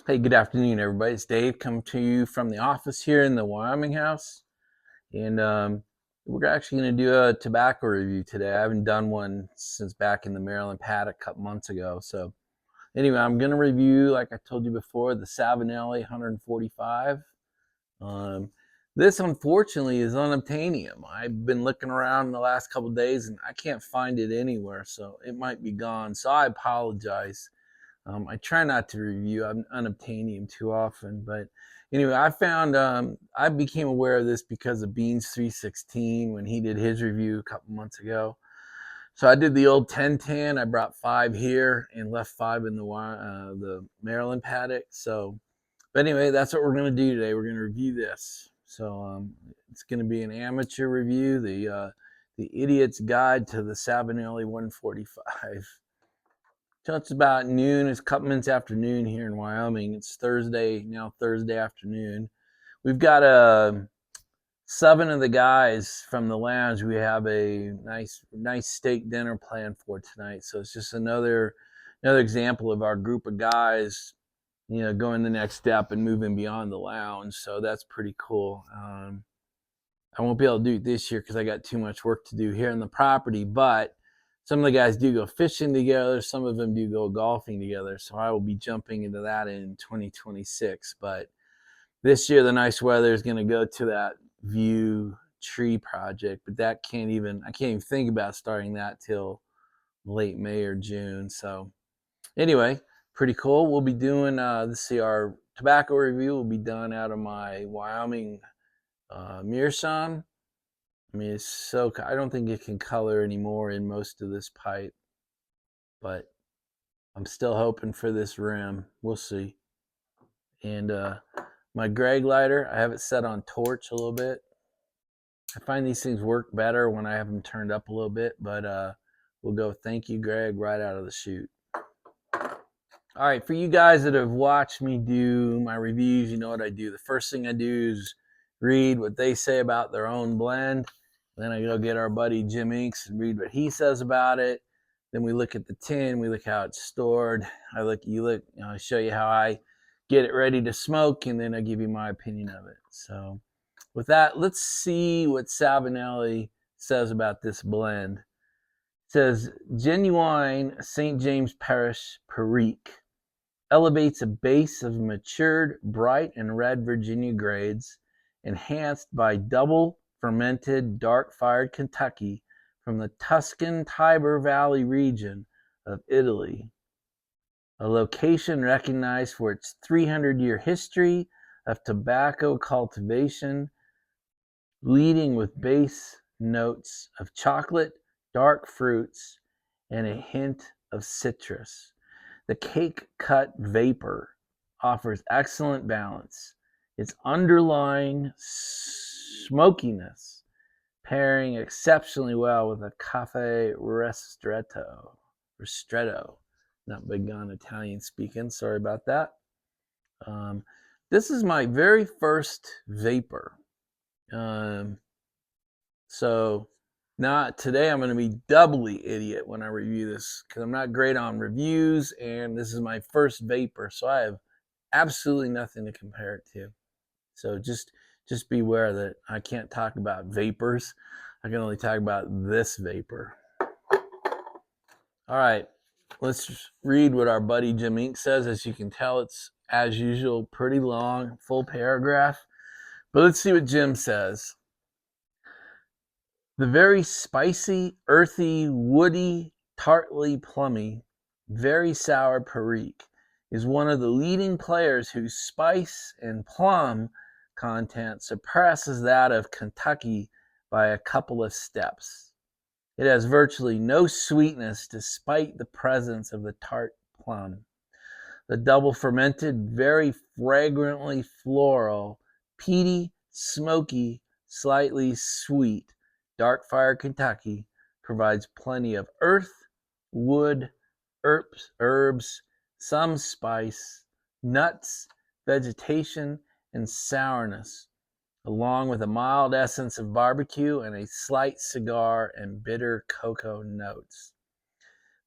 Hey, good afternoon, everybody. It's Dave coming to you from the office here in the Wyoming house. And we're actually going to do a tobacco review today. I haven't done one since back in the Maryland paddock a couple months ago. So, anyway, I'm going to review, like I told you before, the Savinelli 145. Um, this, unfortunately, is unobtainium. I've been looking around the last couple of days and I can't find it anywhere. So, it might be gone. So, I apologize. I try not to review unobtainium too often, but anyway, I became aware of this because of Beans 316 when he did his review a couple months ago. So I did the old 10-10. I brought 5 here and left 5 in the Maryland paddock. So, but anyway, that's what we're going to do today. We're going to review this. So it's going to be an amateur review, the Idiot's Guide to the Savinelli 145. So it's about noon. It's a couple minutes after noon here in Wyoming. It's Thursday afternoon. We've got 7 of the guys from the lounge. We have a nice steak dinner planned for tonight. So it's just another example of our group of guys, going the next step and moving beyond the lounge. So that's pretty cool. I won't be able to do it this year because I got too much work to do here on the property, but some of the guys do go fishing together. Some of them do go golfing together. So I will be jumping into that in 2026. But this year, the nice weather is going to go to that view tree project. But I can't even think about starting that till late May or June. So anyway, pretty cool. We'll be doing, our tobacco review will be done out of my Wyoming Meerschaum. I mean, I don't think it can color anymore in most of this pipe, but I'm still hoping for this rim. We'll see. And my Greg lighter, I have it set on torch a little bit. I find these things work better when I have them turned up a little bit, but we'll go thank you, Greg, right out of the chute. All right, for you guys that have watched me do my reviews, you know what I do. The first thing I do is read what they say about their own blend. Then I go get our buddy Jim Inks and read what he says about it. Then we look at the tin, we look how it's stored. I show you how I get it ready to smoke, and then I give you my opinion of it. So with that, let's see what Savinelli says about this blend. It says, genuine St. James Parish Perique elevates a base of matured bright and red Virginia grades, enhanced by double fermented dark fired Kentucky from the Tuscan Tiber Valley region of Italy, a location recognized for its 300-year history of tobacco cultivation, leading with base notes of chocolate, dark fruits, and a hint of citrus. The cake cut vapor offers excellent balance. Its underlying smokiness pairing exceptionally well with a cafe ristretto. Not big on Italian speaking, sorry about that. This is my very first vapor. So now today I'm going to be doubly idiot when I review this because I'm not great on reviews, and this is my first vapor, so I have absolutely nothing to compare it to. So just beware that I can't talk about vapors. I can only talk about this vapor. All right, let's read what our buddy Jim Ink says. As you can tell, it's, as usual, pretty long, full paragraph. But let's see what Jim says. The very spicy, earthy, woody, tartly, plummy, very sour Perique is one of the leading players whose spice and plum content surpasses that of Kentucky by a couple of steps. It has virtually no sweetness despite the presence of the tart plum. The double fermented, very fragrantly floral, peaty, smoky, slightly sweet, dark fire Kentucky provides plenty of earth, wood, herbs, some spice, nuts, vegetation, and sourness, along with a mild essence of barbecue and a slight cigar and bitter cocoa notes.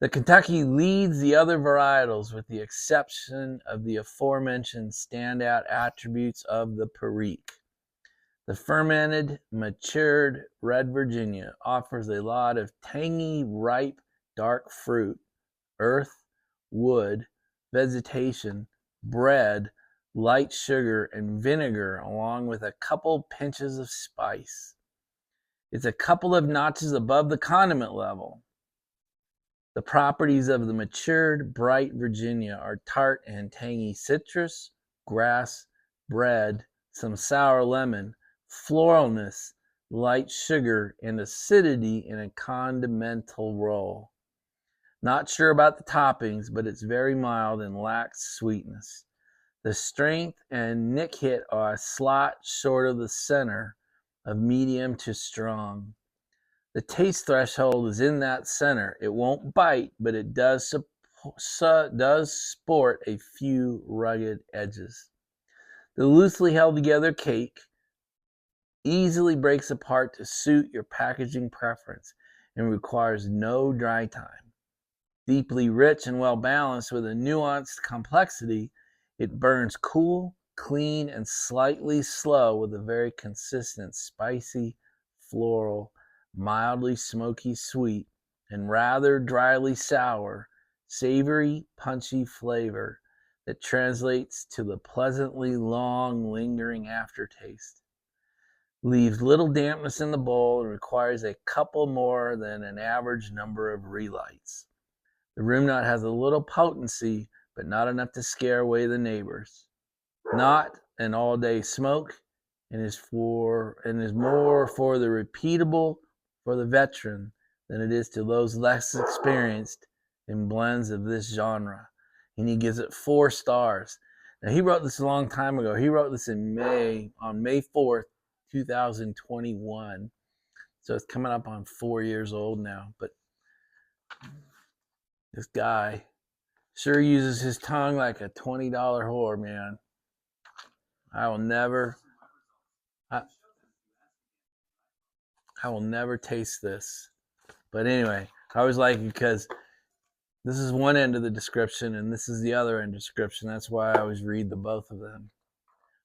The Kentucky leads the other varietals with the exception of the aforementioned standout attributes of the Perique. The fermented, matured red Virginia offers a lot of tangy, ripe, dark fruit, earth, wood, vegetation, bread, light sugar, and vinegar, along with a couple pinches of spice. It's a couple of notches above the condiment level. The properties of the matured, bright Virginia are tart and tangy citrus, grass, bread, some sour lemon, floralness, light sugar, and acidity in a condimental roll. Not sure about the toppings, but it's very mild and lacks sweetness. The strength and nick hit are a slot short of the center of medium to strong. The taste threshold is in that center. It won't bite, but it does sport a few rugged edges. The loosely held together cake easily breaks apart to suit your packaging preference and requires no dry time. Deeply rich and well balanced with a nuanced complexity, it burns cool, clean, and slightly slow with a very consistent, spicy, floral, mildly smoky sweet, and rather dryly sour, savory, punchy flavor that translates to the pleasantly long, lingering aftertaste. Leaves little dampness in the bowl and requires a couple more than an average number of relights. The room knot has a little potency, but not enough to scare away the neighbors. Not an all-day smoke, and is more for the repeatable, for the veteran, than it is to those less experienced in blends of this genre. And he gives it 4 stars. Now, he wrote this a long time ago. He wrote this on May 4th, 2021. So it's coming up on 4 years old now. But this guy sure uses his tongue like a $20 whore, man. I will never taste this. But anyway, I always like it because this is one end of the description and this is the other end of the description. That's why I always read the both of them.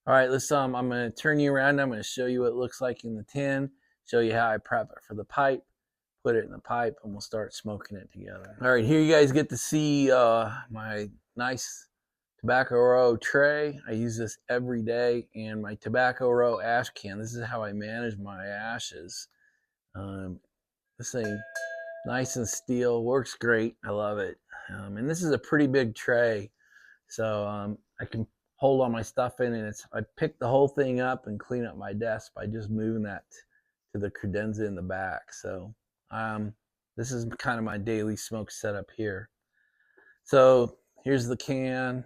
All right, let's I'm going to turn you around. I'm going to show you what it looks like in the tin, show you how I prep it for the pipe, put it in the pipe, and we'll start smoking it together. All right, here you guys get to see my nice Tobacco Row tray. I use this every day, and my Tobacco Row ash can. This is how I manage my ashes. This thing, nice and steel, works great. I love it. And this is a pretty big tray, so I can hold all my stuff in, and I pick the whole thing up and clean up my desk by just moving that to the credenza in the back. So this is kind of my daily smoke setup here. So here's the can.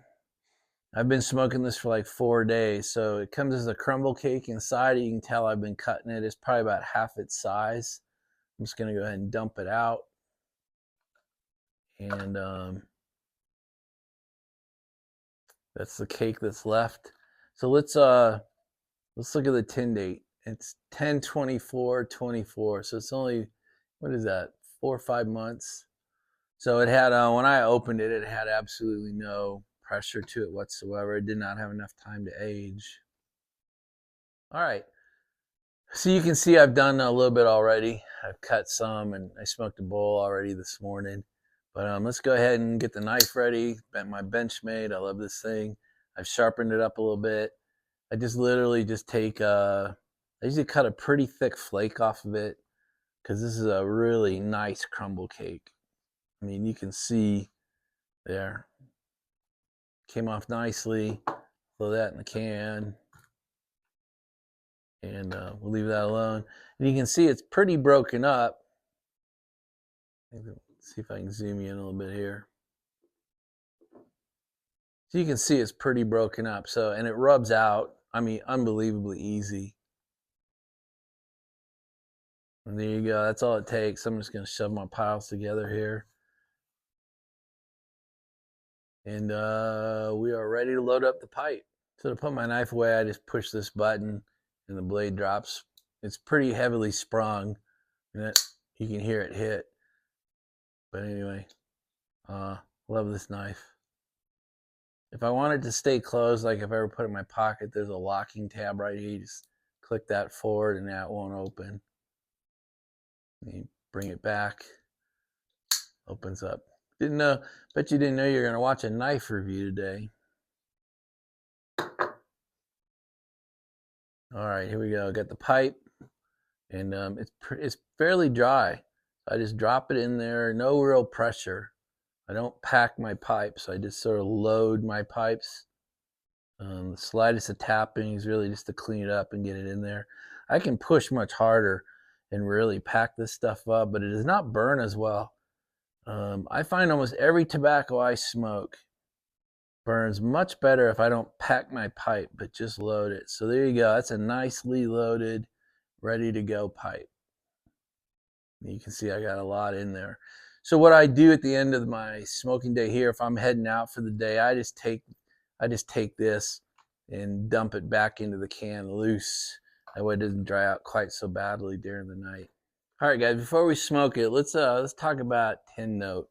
I've been smoking this for like 4 days. So it comes as a crumble cake inside. You can tell I've been cutting it. It's probably about half its size. I'm just going to go ahead and dump it out. And that's the cake that's left. So let's look at the tin date. It's 10/24/24. So it's only, what is that, 4 or 5 months. So it had, when I opened it, it had absolutely no pressure to it whatsoever. It did not have enough time to age. All right. So you can see I've done a little bit already. I've cut some and I smoked a bowl already this morning. But let's go ahead and get the knife ready. My Benchmade, I love this thing. I've sharpened it up a little bit. I just literally just take, I usually cut a pretty thick flake off of it because this is a really nice crumble cake. I mean, you can see there. Came off nicely. Throw that in the can. And we'll leave that alone. And you can see it's pretty broken up. Let's see if I can zoom you in a little bit here. So you can see it's pretty broken up. So, and it rubs out, I mean, unbelievably easy. And there you go. That's all it takes. I'm just going to shove my piles together here. And we are ready to load up the pipe. So to put my knife away, I just push this button and the blade drops. It's pretty heavily sprung, and you can hear it hit. But anyway, Love this knife. If I want it to stay closed, like if I ever put it in my pocket, there's a locking tab right here. You just click that forward and that won't open. You bring it back, opens up. Didn't know, bet you didn't know you were gonna watch a knife review today. All right, here we go. Got the pipe, and it's fairly dry. I just drop it in there, no real pressure. I don't pack my pipes. I just sort of load my pipes. The slightest of tapping is really just to clean it up and get it in there. I can push much harder and really pack this stuff up, but it does not burn as well. I find almost every tobacco I smoke burns much better if I don't pack my pipe, but just load it. So there you go. That's a nicely loaded, ready to go pipe. You can see I got a lot in there. So what I do at the end of my smoking day here, if I'm heading out for the day, I just take this and dump it back into the can loose. That way it doesn't dry out quite so badly during the night. All right, guys, before we smoke it, let's talk about 10 note.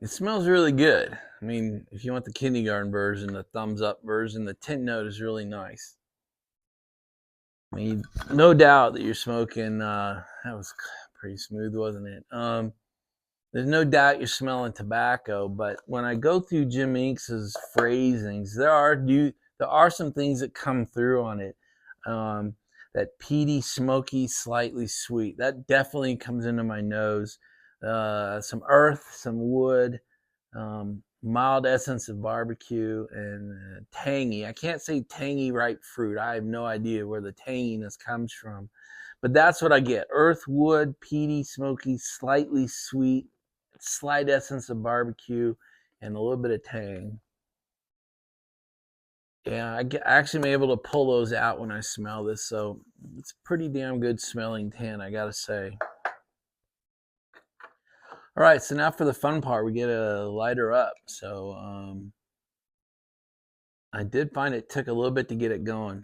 It smells really good. I mean, if you want the kindergarten version, the thumbs up version, the 10 note is really nice. I mean, no doubt that you're smoking. That was pretty smooth, wasn't it? There's no doubt you're smelling tobacco, but when I go through Jim Inks' phrasings, there are some things that come through on it. That peaty, smoky, slightly sweet. That definitely comes into my nose. Some earth, some wood, mild essence of barbecue, and tangy. I can't say tangy ripe fruit. I have no idea where the tanginess comes from. But that's what I get. Earth, wood, peaty, smoky, slightly sweet, slight essence of barbecue, and a little bit of tang. Yeah, I actually am able to pull those out when I smell this, so it's pretty damn good smelling tan, I gotta say. All right, so now for the fun part, we get a lighter up. So I did find it took a little bit to get it going.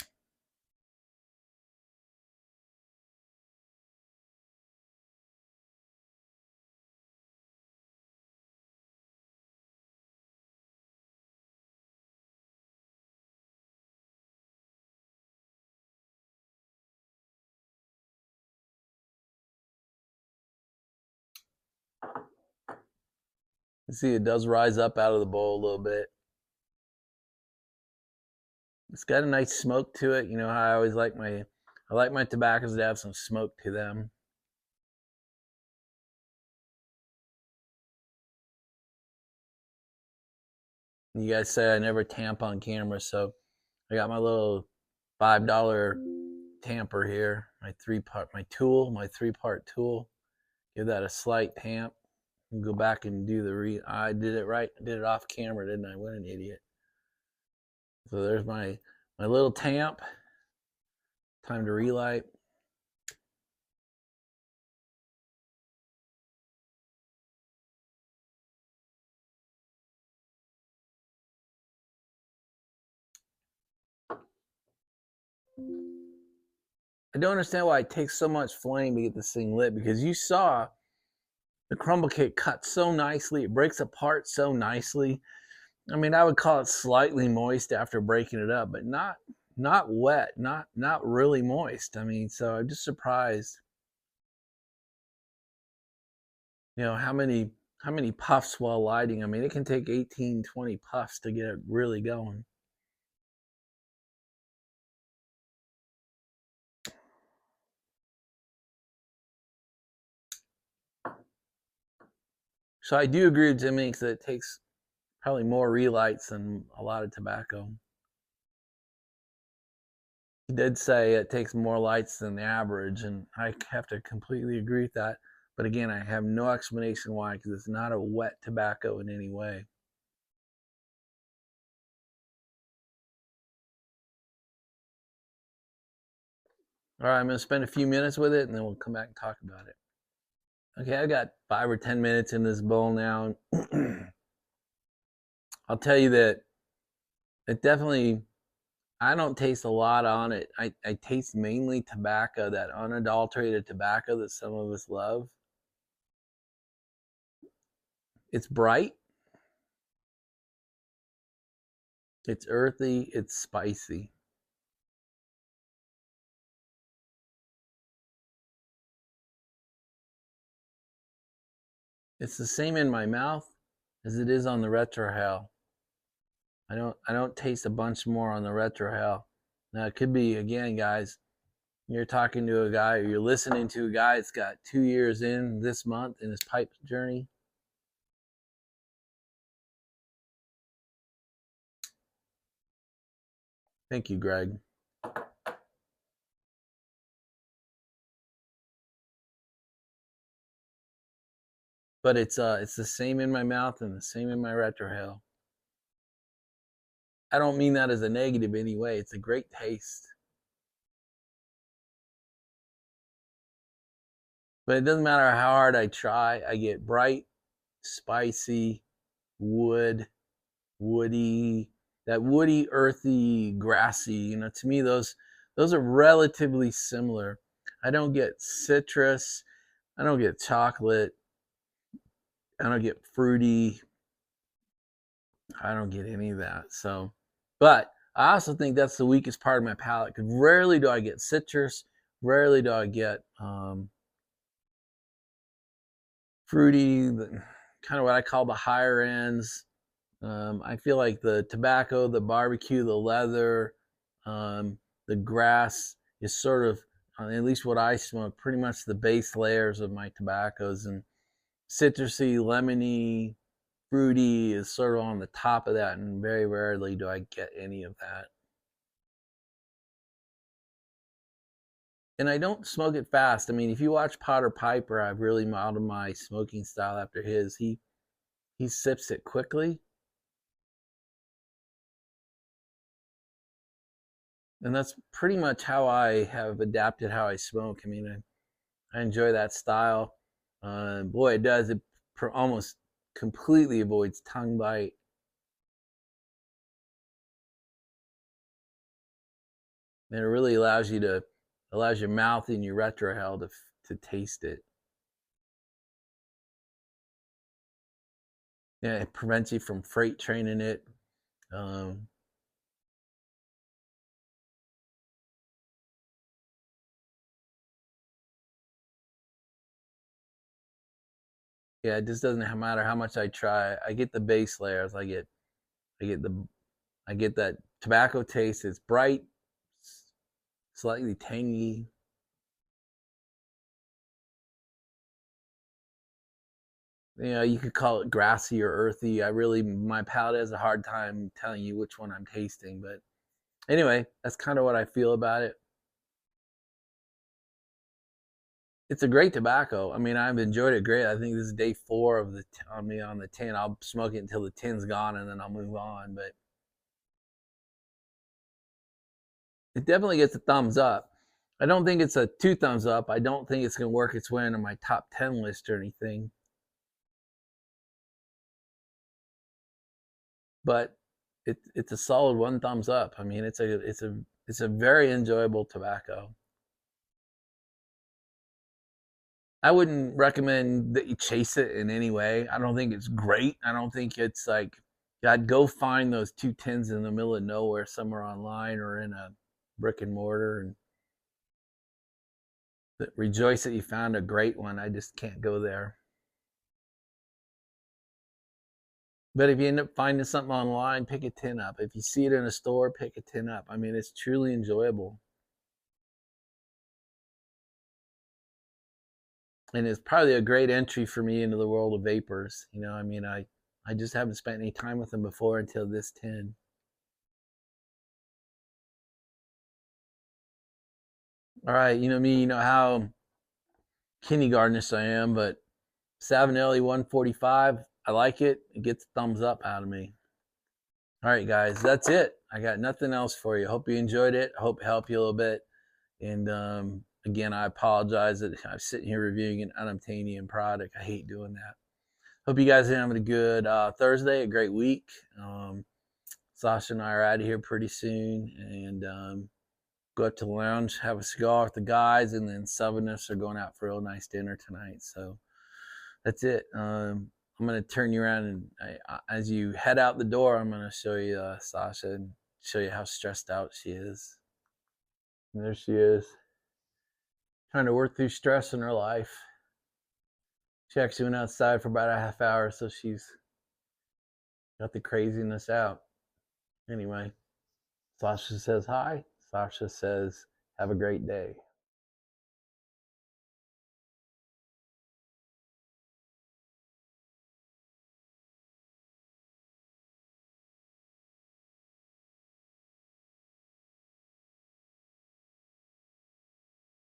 You see, it does rise up out of the bowl a little bit. It's got a nice smoke to it. You know how I always like my tobaccos to have some smoke to them. You guys say I never tamp on camera, so I got my little $5 tamper here. My three-part tool. Give that a slight tamp. And go back and do I did it right. I did it off camera, didn't I? What an idiot. So there's my little tamp. Time to relight. I don't understand why it takes so much flame to get this thing lit, because you saw the crumble cake cuts so nicely. It breaks apart so nicely. I mean, I would call it slightly moist after breaking it up, but not wet, not really moist. I mean, so I'm just surprised. You know how many puffs while lighting. I mean, it can take 18, 20 puffs to get it really going. So I do agree with Jim Inks that it takes probably more relights than a lot of tobacco. He did say it takes more lights than the average, and I have to completely agree with that. But again, I have no explanation why, because it's not a wet tobacco in any way. All right, I'm going to spend a few minutes with it, and then we'll come back and talk about it. Okay, I got 5 or 10 minutes in this bowl now. I'll tell you that it definitely, I don't taste a lot on it. I taste mainly tobacco, that unadulterated tobacco that some of us love. It's bright, it's earthy, it's spicy. It's the same in my mouth as it is on the retrohale. I don't taste a bunch more on the retrohale. Now it could be, again, guys, you're talking to a guy or you're listening to a guy that's got 2 years in this month in his pipe journey. Thank you, Greg. But it's the same in my mouth and the same in my retrohale. I don't mean that as a negative anyway. It's a great taste. But it doesn't matter how hard I try. I get bright, spicy, woody, that woody, earthy, grassy. To me, those are relatively similar. I don't get citrus. I don't get chocolate. I don't get fruity. I don't get any of that. So, but I also think that's the weakest part of my palate because rarely do I get citrus. Rarely do I get fruity, kind of what I call the higher ends. I feel like the tobacco, the barbecue, the leather, the grass is sort of, at least what I smoke, pretty much the base layers of my tobaccos. And citrusy, lemony, fruity is sort of on the top of that. And very rarely do I get any of that. And I don't smoke it fast. I mean, if you watch Potter Piper, I've really modeled my smoking style after his. He sips it quickly. And that's pretty much how I have adapted how I smoke. I mean, I enjoy that style. Boy, it does. It almost completely avoids tongue bite. And it really allows your mouth and your retrohale to taste it. Yeah, it prevents you from freight training it. Yeah, it just doesn't matter how much I try. I get the base layers. I get that tobacco taste. It's bright, slightly tangy. You could call it grassy or earthy. My palate has a hard time telling you which one I'm tasting. But anyway, that's kind of what I feel about it. It's a great tobacco. I mean, I've enjoyed it great. I think this is day 4 of on the tin. I'll smoke it until the tin's gone, and then I'll move on. But it definitely gets a thumbs up. I don't think it's a 2 thumbs up. I don't think it's going to work its way into my top 10 list or anything. But it's a solid 1 thumbs up. I mean, it's a very enjoyable tobacco. I wouldn't recommend that you chase it in any way. I don't think it's great. I don't think it's like, I'd go find those 2 tins in the middle of nowhere somewhere online or in a brick and mortar and rejoice that you found a great one. I just can't go there. But if you end up finding something online, pick a tin up. If you see it in a store, pick a tin up. I mean, it's truly enjoyable. And it's probably a great entry for me into the world of vapors. I mean, I just haven't spent any time with them before until this tin. All right, me, how kindergartenish I am, but Savinelli 145, I like it. It gets a thumbs up out of me. All right, guys, that's it. I got nothing else for you. Hope you enjoyed it. I hope it helped you a little bit. And again, I apologize that I'm sitting here reviewing an unobtainium product. I hate doing that. Hope you guys are having a good Thursday, a great week. Sasha and I are out of here pretty soon and go up to the lounge, have a cigar with the guys, and then some of us are going out for a real nice dinner tonight. So that's it. I'm gonna turn you around, and as you head out the door, I'm gonna show you Sasha and show you how stressed out she is. And there she is, trying to work through stress in her life. She actually went outside for about a half hour, so she's got the craziness out. Anyway, Sasha says hi. Sasha says, have a great day.